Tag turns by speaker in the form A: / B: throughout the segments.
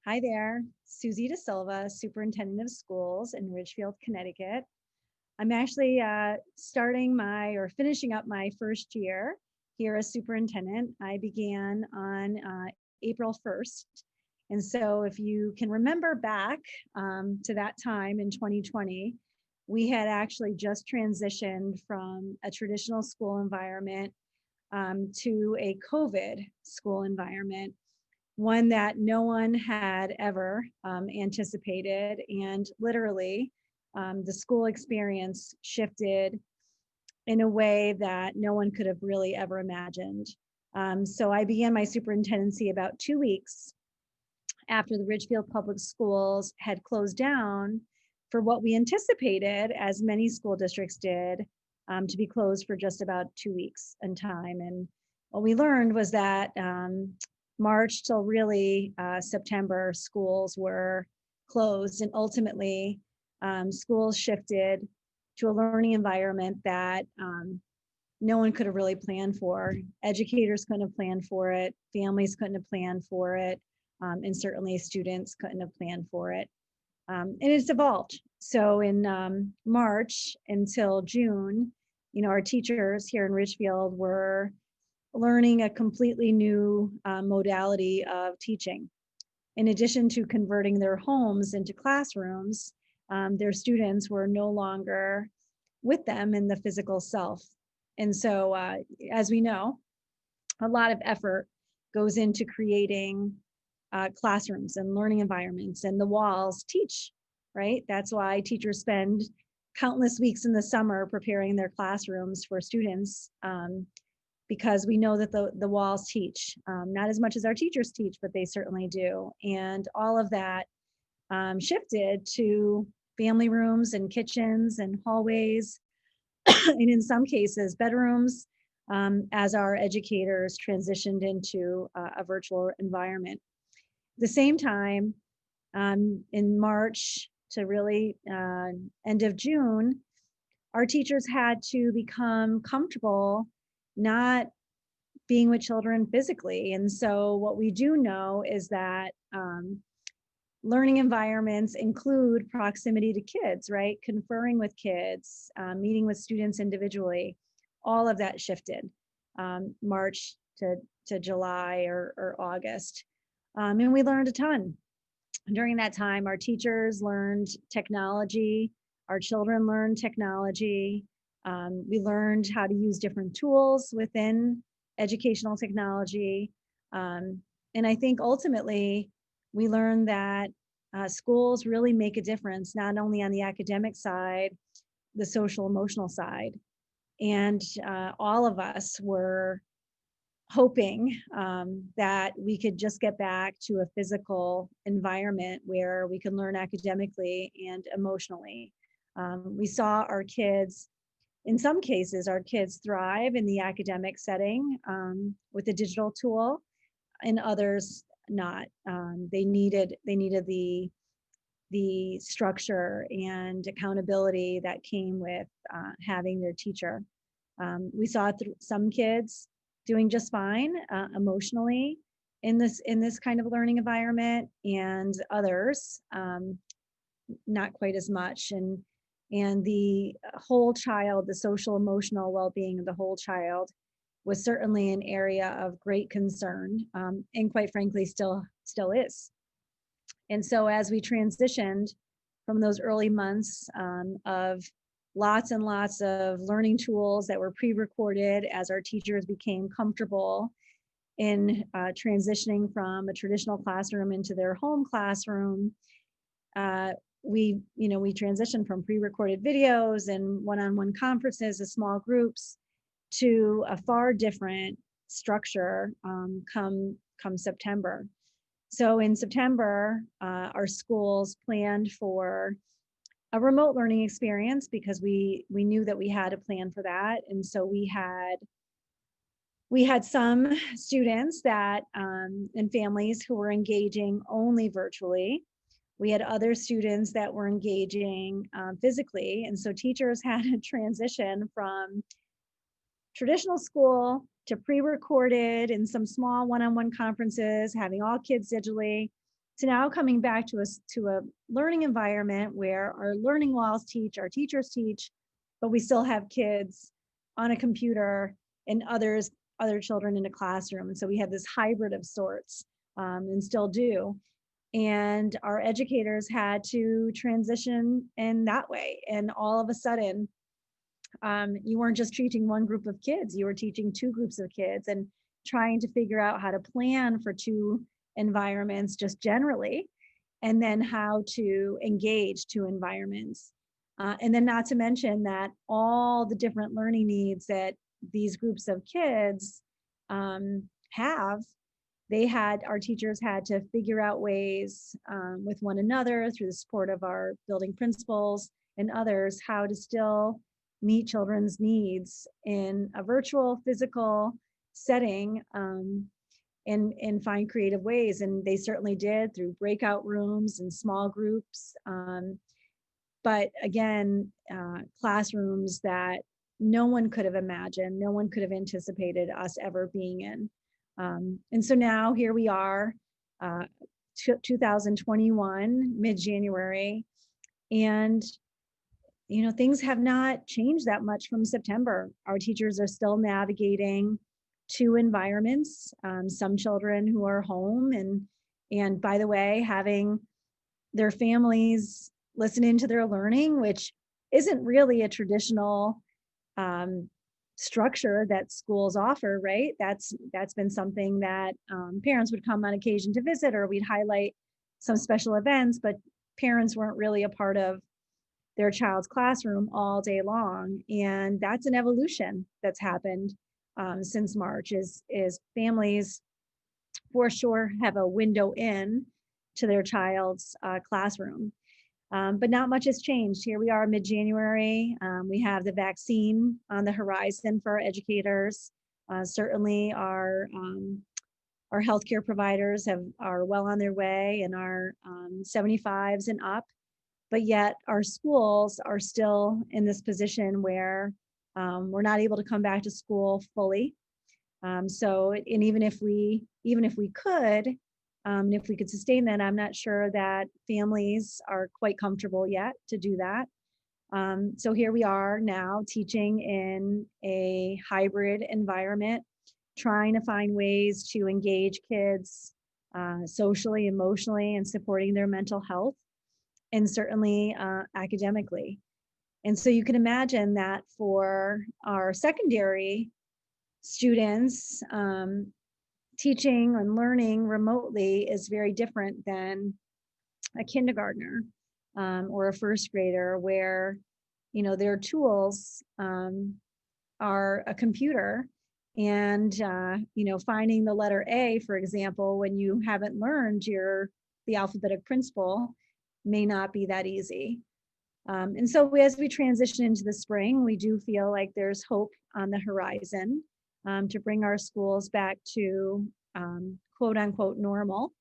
A: Hi there, Susie Da Silva, Superintendent of Schools in Ridgefield, Connecticut. I'm actually finishing up my first year here as superintendent. I began on April 1st. And so if you can remember back to that time in 2020, we had actually just transitioned from a traditional school environment to a COVID school environment, one that no one had ever anticipated. And literally, the school experience shifted in a way that no one could have really ever imagined. So I began my superintendency about 2 weeks after the Ridgefield Public Schools had closed down for what we anticipated, as many school districts did, to be closed for just about 2 weeks in time. And what we learned was that March till really September, schools were closed, and ultimately schools shifted to a learning environment that no one could have really planned for. Educators couldn't have planned for it, families couldn't have planned for it, and certainly students couldn't have planned for it. And it's evolved. So in March until June, our teachers here in Ridgefield were learning a completely new modality of teaching. In addition to converting their homes into classrooms, their students were no longer with them in the physical self. And so, as we know, a lot of effort goes into creating classrooms and learning environments, and the walls teach, right? That's why teachers spend countless weeks in the summer preparing their classrooms for students, because we know that the walls teach, not as much as our teachers teach, but they certainly do. And all of that shifted to family rooms and kitchens and hallways, and in some cases, bedrooms, as our educators transitioned into a virtual environment. At the same time, in March to really end of June, our teachers had to become comfortable not being with children physically. And so what we do know is that learning environments include proximity to kids, right? Conferring with kids, meeting with students individually. All of that shifted March to July or August. And we learned a ton. During that time, our teachers learned technology, our children learned technology. We learned how to use different tools within educational technology. And I think ultimately, we learned that schools really make a difference, not only on the academic side, the social emotional side. And all of us were hoping that we could just get back to a physical environment where we can learn academically and emotionally. We saw our kids, in some cases, our kids thrive in the academic setting with a digital tool, and others not. They needed the structure and accountability that came with having their teacher. We saw some kids doing just fine emotionally in this kind of learning environment, and others not quite as much. And the whole child, the social emotional well-being of the whole child was certainly an area of great concern, and quite frankly still is. And so as we transitioned from those early months of lots and lots of learning tools that were pre-recorded, as our teachers became comfortable in transitioning from a traditional classroom into their home classroom, we transitioned from pre-recorded videos and one-on-one conferences to small groups to a far different structure come September. So in September, our schools planned for a remote learning experience because we knew that we had a plan for that. And so we had some students that and families who were engaging only virtually. We had other students that were engaging physically. And so teachers had to transition from traditional school to pre-recorded and some small one-on-one conferences, having all kids digitally, to now coming back to a learning environment where our learning walls teach, our teachers teach, but we still have kids on a computer and other children in a classroom. And so we have this hybrid of sorts, and still do. And our educators had to transition in that way. And all of a sudden, you weren't just teaching one group of kids, you were teaching two groups of kids and trying to figure out how to plan for two environments just generally, and then how to engage two environments. And then not to mention that all the different learning needs that these groups of kids have, our teachers had to figure out ways with one another through the support of our building principals and others, how to still meet children's needs in a virtual, physical setting, and find creative ways. And they certainly did through breakout rooms and small groups. But again, classrooms that no one could have imagined, no one could have anticipated us ever being in. And so now here we are, 2021, mid-January, and things have not changed that much from September. Our teachers are still navigating two environments, some children who are home and by the way, having their families listen into their learning, which isn't really a traditional structure that schools offer, right? That's been something that parents would come on occasion to visit, or we'd highlight some special events, but parents weren't really a part of their child's classroom all day long. And that's an evolution that's happened since March, is families for sure have a window in to their child's classroom. But not much has changed. Here we are mid-January. We have the vaccine on the horizon for our educators. Certainly our healthcare providers are well on their way and are 75s and up. But yet our schools are still in this position where we're not able to come back to school fully. And even if we could, and if we could sustain that, I'm not sure that families are quite comfortable yet to do that. So here we are now teaching in a hybrid environment, trying to find ways to engage kids socially, emotionally, and supporting their mental health, and certainly academically. And so you can imagine that for our secondary students, teaching and learning remotely is very different than a kindergartner or a first grader, where their tools are a computer, and finding the letter A, for example, when you haven't learned the alphabetic principle, may not be that easy. And so as we transition into the spring, we do feel like there's hope on the horizon to bring our schools back to quote unquote normal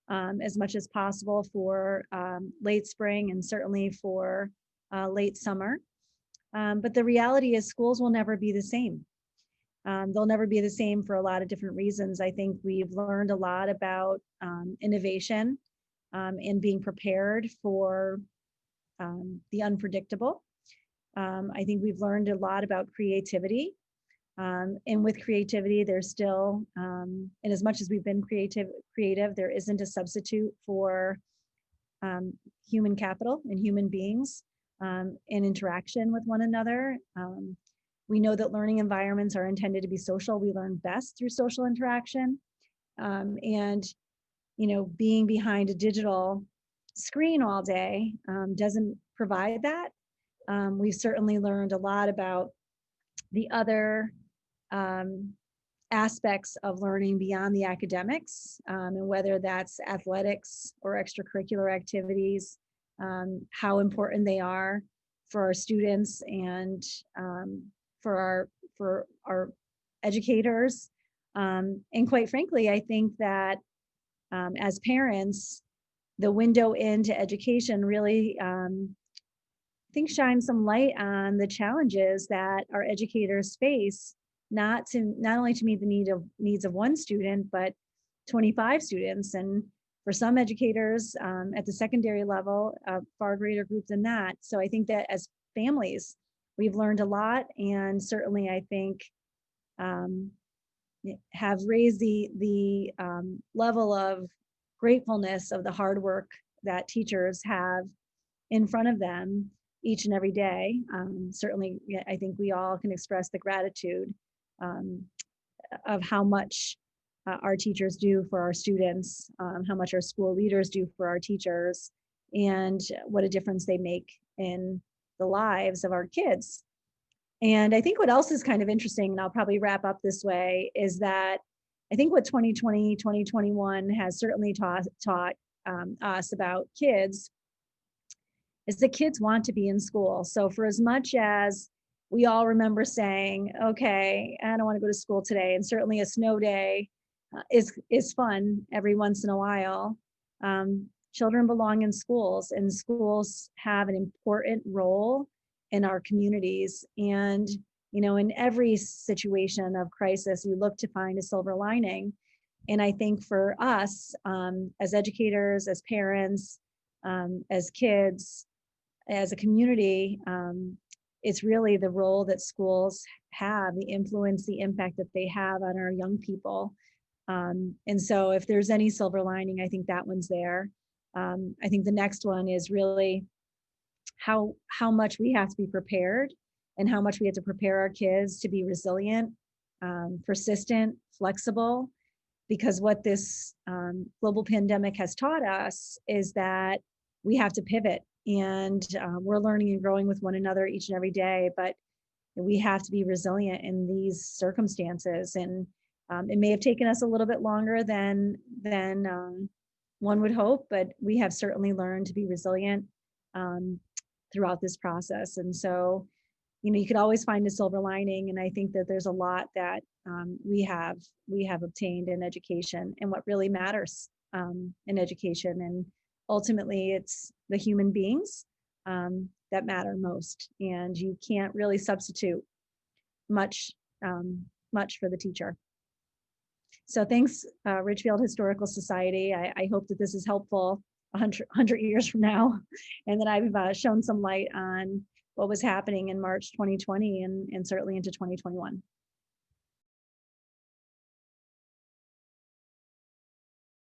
A: as much as possible for late spring and certainly for late summer. But the reality is schools will never be the same. They'll never be the same for a lot of different reasons. I think we've learned a lot about innovation and being prepared for the unpredictable. I think we've learned a lot about creativity. And with creativity, there's still, and as much as we've been creative, there isn't a substitute for human capital and human beings and interaction with one another. We know that learning environments are intended to be social. We learn best through social interaction. And being behind a digital screen all day doesn't provide that. We've certainly learned a lot about the other aspects of learning beyond the academics, and whether that's athletics or extracurricular activities, how important they are for our students and for our educators. And quite frankly, I think that as parents, the window into education really I think shines some light on the challenges that our educators face, not only to meet the needs of one student, but 25 students. And for some educators at the secondary level, a far greater group than that. So I think that as families, we've learned a lot, and certainly I think have raised the level of gratefulness of the hard work that teachers have in front of them each and every day. Certainly, I think we all can express the gratitude of how much our teachers do for our students, how much our school leaders do for our teachers, and what a difference they make in the lives of our kids. And I think what else is kind of interesting, and I'll probably wrap up this way, is that I think what 2020, 2021 has certainly taught us about kids is that kids want to be in school. So for as much as we all remember saying, okay, I don't want to go to school today, and certainly a snow day is fun every once in a while, children belong in schools, and schools have an important role in our communities. And, you know, in every situation of crisis, you look to find a silver lining. And I think for us, as educators, as parents, as kids, as a community, it's really the role that schools have, the influence, the impact that they have on our young people. And so if there's any silver lining, I think that one's there. I think the next one is really how much we have to be prepared, and how much we have to prepare our kids to be resilient, persistent, flexible, because what this global pandemic has taught us is that we have to pivot, and we're learning and growing with one another each and every day, but we have to be resilient in these circumstances. And it may have taken us a little bit longer than one would hope, but we have certainly learned to be resilient throughout this process. And so, you know, you could always find a silver lining. And I think that there's a lot that we have obtained in education, and what really matters in education. And ultimately, it's the human beings that matter most. And you can't really substitute much for the teacher. So thanks, Ridgefield Historical Society. I hope that this is helpful 100 years from now, and that I've shown some light on what was happening in March 2020 and certainly into 2021.